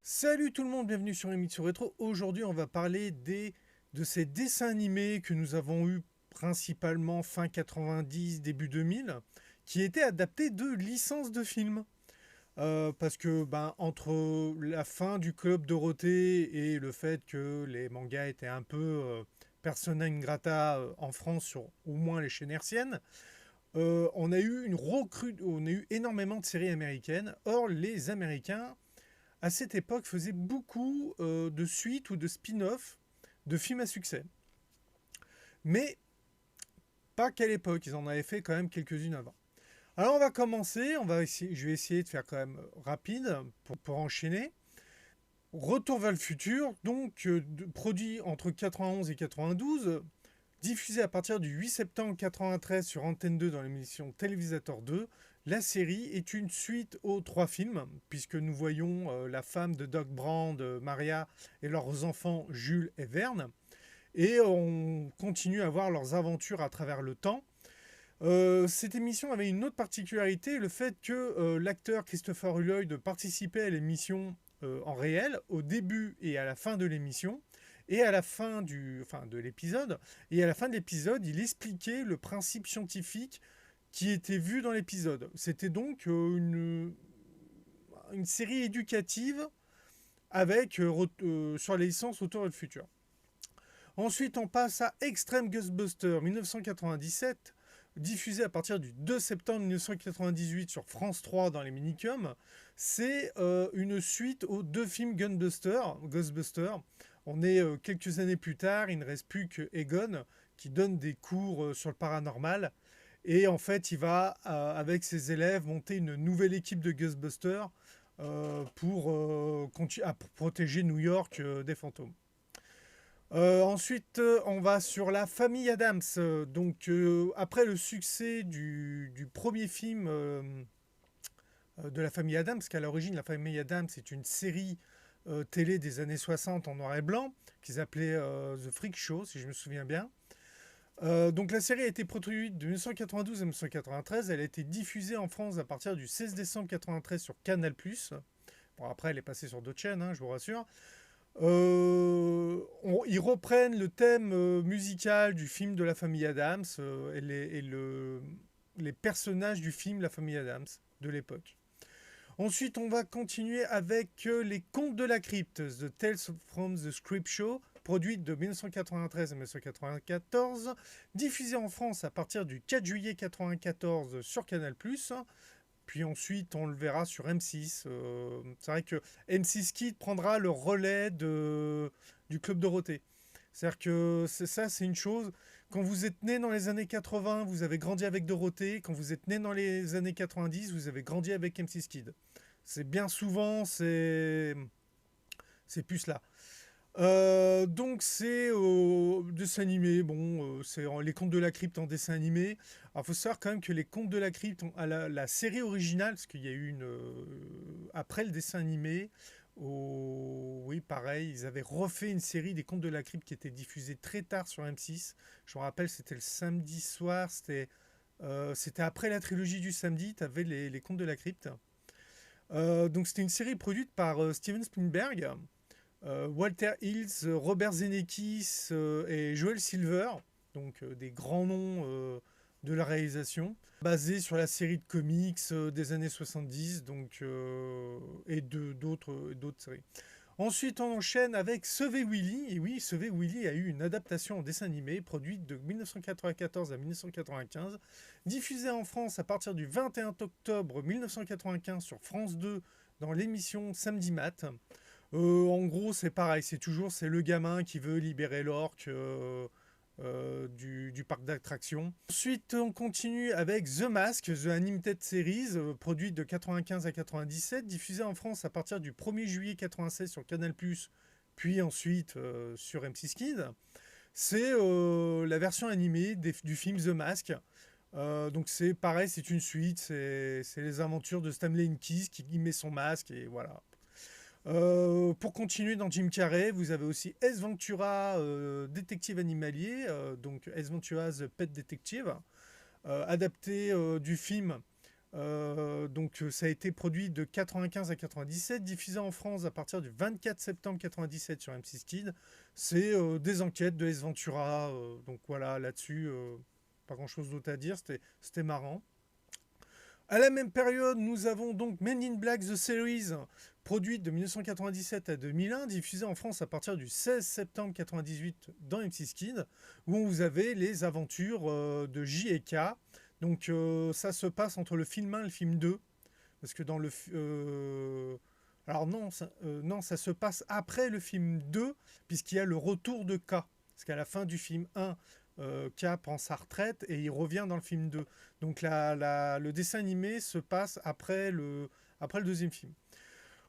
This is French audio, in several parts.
Salut tout le monde, bienvenue sur Emitsu Rétro. Aujourd'hui, on va parler de ces dessins animés que nous avons eus principalement fin 90, début 2000, qui étaient adaptés de licences de films. Parce que entre la fin du Club Dorothée et le fait que les mangas étaient un peu persona non grata en France sur au moins les chaînes hertziennes, on a eu énormément de séries américaines. Or, les Américains à cette époque, faisait beaucoup de suites ou de spin-off de films à succès. Mais pas qu'à l'époque, ils en avaient fait quand même quelques-unes avant. Alors on va commencer, je vais essayer de faire quand même rapide pour enchaîner. Retour vers le futur, donc produit entre 91 et 92, diffusé à partir du 8 septembre 93 sur Antenne 2 dans l'émission Télévisateur 2. La série est une suite aux trois films, puisque nous voyons la femme de Doc Brand, Maria, et leurs enfants Jules et Verne. Et on continue à voir leurs aventures à travers le temps. Cette émission avait une autre particularité, le fait que l'acteur Christopher Lloyd participait à l'émission en réel, au début et à la fin de l'émission, et à la fin de l'épisode. Et à la fin de l'épisode, il expliquait le principe scientifique qui était vu dans l'épisode. C'était donc une série éducative avec sur les licences autour du futur. Ensuite, on passe à Extreme Ghostbusters 1997, diffusé à partir du 2 septembre 1998 sur France 3 dans les Minicums. C'est une suite aux deux films Ghostbusters. On est quelques années plus tard, il ne reste plus que Egon qui donne des cours sur le paranormal. Et en fait, il va, avec ses élèves, monter une nouvelle équipe de Ghostbusters pour protéger New York des fantômes. Ensuite, on va sur la famille Adams. Après le succès du premier film de la famille Adams, qu'à l'origine, la famille Adams c'est une série télé des années 60 en noir et blanc, qu'ils appelaient The Freak Show, si je me souviens bien. Donc la série a été produite de 1992 à 1993. Elle a été diffusée en France à partir du 16 décembre 1993 sur Canal+. Bon, après, elle est passée sur d'autres chaînes, hein, je vous rassure. Ils reprennent le thème musical du film de la famille Adams les personnages du film La famille Adams de l'époque. Ensuite, on va continuer avec les Contes de la Crypte, The Tales from the Script Show, produite de 1993 à 1994, diffusée en France à partir du 4 juillet 1994 sur Canal+. Puis ensuite, on le verra sur M6. C'est vrai que M6 Kid prendra le relais du Club Dorothée. C'est-à-dire que c'est une chose. Quand vous êtes né dans les années 80, vous avez grandi avec Dorothée. Quand vous êtes né dans les années 90, vous avez grandi avec M6 Kid. C'est bien souvent, c'est plus là. Donc c'est dessin animé, bon, c'est les Contes de la Crypte en dessin animé. Alors il faut savoir quand même que les Contes de la Crypte, à la série originale, parce qu'il y a eu après le dessin animé, oui pareil, ils avaient refait une série des Contes de la Crypte qui était diffusée très tard sur M6. Je me rappelle, c'était le samedi soir, c'était après la trilogie du samedi, tu avais les Contes de la Crypte. Donc c'était une série produite par Steven Spielberg. Walter Hills, Robert Zemeckis et Joel Silver, donc des grands noms de la réalisation, basé sur la série de comics des années 70 et d'autres séries. Ensuite, on enchaîne avec Sauver Willy. Et oui, Sauver Willy a eu une adaptation en dessin animé produite de 1994 à 1995, diffusée en France à partir du 21 octobre 1995 sur France 2 dans l'émission Samedi Mat. En gros, c'est pareil, c'est le gamin qui veut libérer l'orque du parc d'attractions. Ensuite, on continue avec The Mask, The Animated Series, produite de 95 à 97, diffusée en France à partir du 1er juillet 96 sur Canal+, puis ensuite sur M6 Kids. C'est la version animée du film The Mask. Donc c'est pareil, c'est une suite, c'est les aventures de Stanley Increase qui met son masque et voilà. Pour continuer dans Jim Carrey, vous avez aussi S. Ventura, détective animalier, donc S. Ventura The Pet Detective, adapté du film Donc ça a été produit de 95 à 97, diffusé en France à partir du 24 septembre 97 sur M6 Kids. C'est des enquêtes de S Ventura. Donc voilà, là-dessus, pas grand-chose d'autre à dire. C'était marrant. À la même période, nous avons donc Men in Black The Series, produite de 1997 à 2001, diffusée en France à partir du 16 septembre 98 dans M6 Kids, où vous avez les aventures de J et K. Donc ça se passe entre le film 1 et le film 2, parce que dans le... alors non, ça se passe après le film 2, puisqu'il y a le retour de K. Parce qu'à la fin du film 1, K prend sa retraite et il revient dans le film 2. Donc le dessin animé se passe après le deuxième film.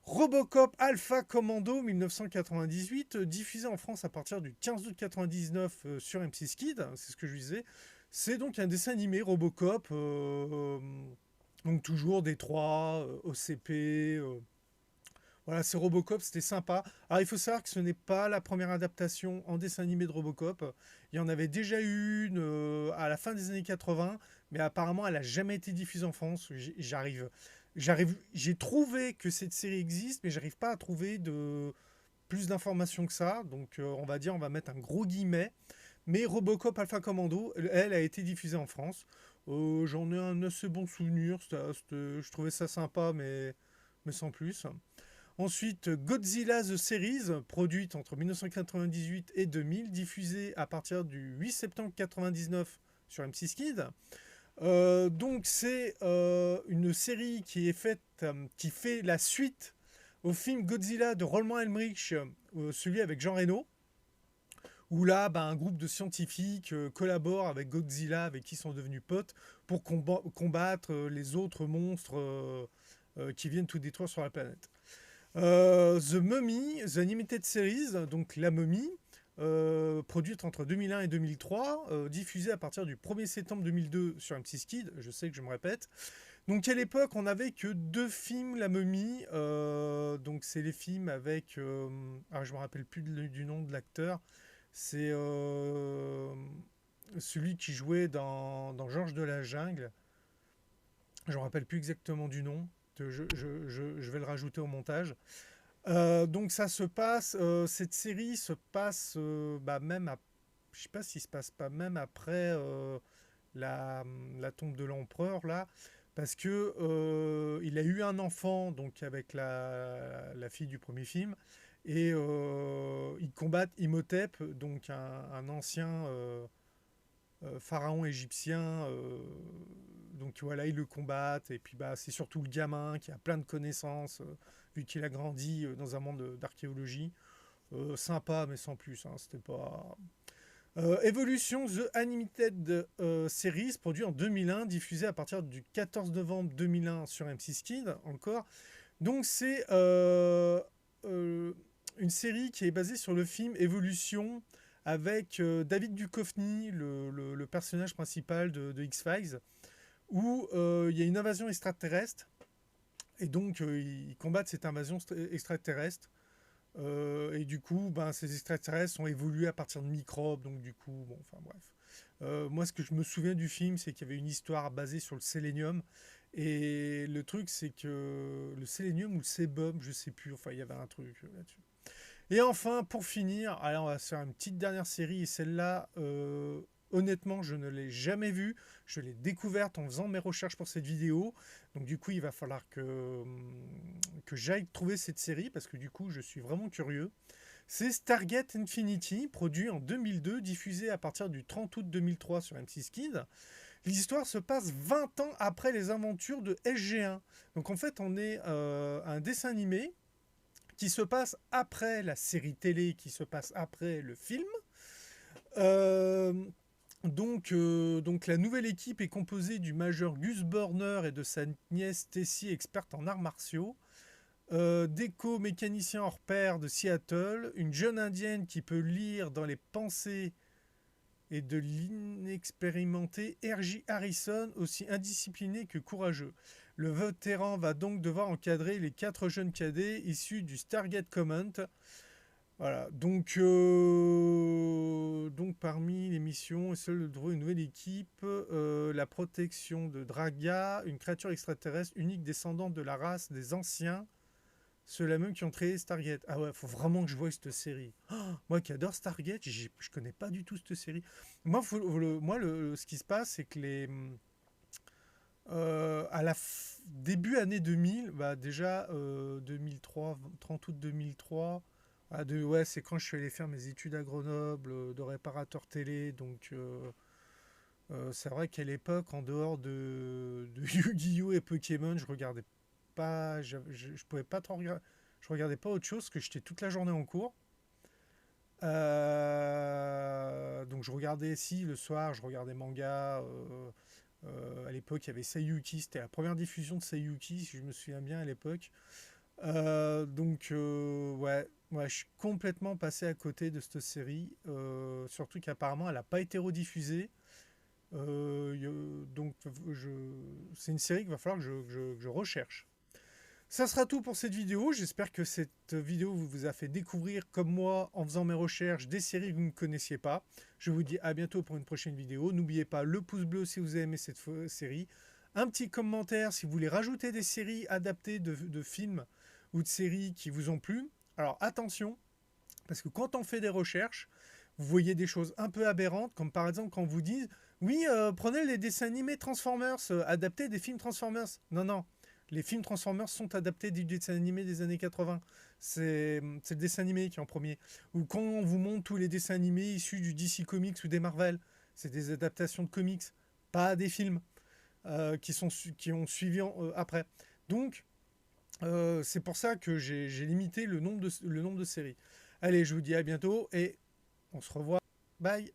Robocop Alpha Commando 1998, diffusé en France à partir du 15 août 99 sur M6 Kids, c'est ce que je disais. C'est donc un dessin animé Robocop, donc toujours Détroit, OCP. Voilà, c'est Robocop, c'était sympa. Alors il faut savoir que ce n'est pas la première adaptation en dessin animé de Robocop. Il y en avait déjà eu une à la fin des années 80, mais apparemment elle n'a jamais été diffusée en France. J'ai trouvé que cette série existe, mais j'arrive pas à trouver plus d'informations que ça. Donc on va mettre un gros guillemet. Mais Robocop Alpha Commando, elle, a été diffusée en France. J'en ai un assez bon souvenir. Je trouvais ça sympa, mais sans plus. Ensuite, Godzilla The Series, produite entre 1998 et 2000, diffusée à partir du 8 septembre 1999 sur M6 Kids. Donc c'est une série qui fait la suite au film Godzilla de Roland Emmerich, celui avec Jean Reno, où là, un groupe de scientifiques collabore avec Godzilla, avec qui ils sont devenus potes, pour combattre les autres monstres qui viennent tout détruire sur la planète. The Mummy, The Animated Series, donc La Momie, produite entre 2001 et 2003, diffusée à partir du 1er septembre 2002 sur M6 Kids, je sais que je me répète. Donc à l'époque, on n'avait que 2 films, La Momie, donc c'est les films avec... alors je me rappelle plus du nom de l'acteur, c'est celui qui jouait dans Georges de la Jungle, je ne me rappelle plus exactement du nom, je vais le rajouter au montage. Donc ça se passe, cette série se passe même je sais pas s'il se passe pas même après la tombe de l'empereur là, parce que il a eu un enfant donc avec la fille du premier film et ils combattent Imhotep, donc un ancien pharaon égyptien. Donc voilà, ils le combattent et puis c'est surtout le gamin qui a plein de connaissances vu qu'il a grandi dans un monde d'archéologie. Sympa mais sans plus, hein, c'était pas... Evolution The Animated Series, produit en 2001, diffusé à partir du 14 novembre 2001 sur M6 Kids encore. Donc c'est une série qui est basée sur le film Evolution avec David Duchovny, le personnage principal de X-Files, où il y a une invasion extraterrestre et donc ils combattent cette invasion extraterrestre. Et du coup, ces extraterrestres sont évolués à partir de microbes, donc du coup, bon, enfin bref. Moi, ce que je me souviens du film, c'est qu'il y avait une histoire basée sur le sélénium. Et le truc, c'est que le sélénium ou le sébum, je sais plus, enfin, il y avait un truc là-dessus. Et enfin, pour finir, alors on va faire une petite dernière série, et celle-là, honnêtement, je ne l'ai jamais vue. Je l'ai découverte en faisant mes recherches pour cette vidéo. Donc du coup, il va falloir que j'aille trouver cette série, parce que du coup, je suis vraiment curieux. C'est Stargate Infinity, produit en 2002, diffusé à partir du 30 août 2003 sur M6 Kids. L'histoire se passe 20 ans après les aventures de SG1. Donc en fait, on est un dessin animé qui se passe après la série télé, qui se passe après le film. Donc la nouvelle équipe est composée du major Gus Burner et de sa nièce Tessie, experte en arts martiaux. Deco, mécanicien hors pair de Seattle. Une jeune indienne qui peut lire dans les pensées et de l'inexpérimenté R.J. Harrison, aussi indiscipliné que courageux. Le vétéran va donc devoir encadrer les 4 jeunes cadets issus du Stargate Command. Voilà, donc parmi les missions, seule de trouver une nouvelle équipe, la protection de Draga, une créature extraterrestre unique descendante de la race des anciens, ceux-là même qui ont créé Stargate. Ah ouais, faut vraiment que je voie cette série. Oh, moi qui adore Stargate, je connais pas du tout cette série. Ce qui se passe, c'est que à la début année 2000, bah déjà 2003, 30 août 2003, ouais, c'est quand je suis allé faire mes études à Grenoble de réparateur télé. Donc c'est vrai qu'à l'époque, en dehors de Yu-Gi-Oh! Et Pokémon, je regardais pas, je pouvais pas trop regarder, je regardais pas autre chose, parce que j'étais toute la journée en cours. Donc je regardais, si le soir, je regardais manga. À l'époque, il y avait Sayuki, c'était la première diffusion de Sayuki, si je me souviens bien à l'époque. Ouais, ouais, je suis complètement passé à côté de cette série, surtout qu'apparemment elle n'a pas été rediffusée. Donc c'est une série qu'il va falloir que je recherche. Ça sera tout pour cette vidéo. J'espère que cette vidéo vous a fait découvrir, comme moi, en faisant mes recherches, des séries que vous ne connaissiez pas. Je vous dis à bientôt pour une prochaine vidéo. N'oubliez pas le pouce bleu si vous avez aimé cette série. Un petit commentaire si vous voulez rajouter des séries adaptées de films ou de séries qui vous ont plu. Alors attention, parce que quand on fait des recherches, vous voyez des choses un peu aberrantes, comme par exemple quand vous dites oui, prenez les dessins animés Transformers, adaptés des films Transformers. Non, non, les films Transformers sont adaptés du dessin animé des années 80. C'est le dessin animé qui est en premier. Ou quand on vous montre tous les dessins animés issus du DC Comics ou des Marvel, c'est des adaptations de comics, pas des films qui ont suivi après. Donc, c'est pour ça que j'ai limité le nombre de séries. Allez, je vous dis à bientôt et on se revoit. Bye.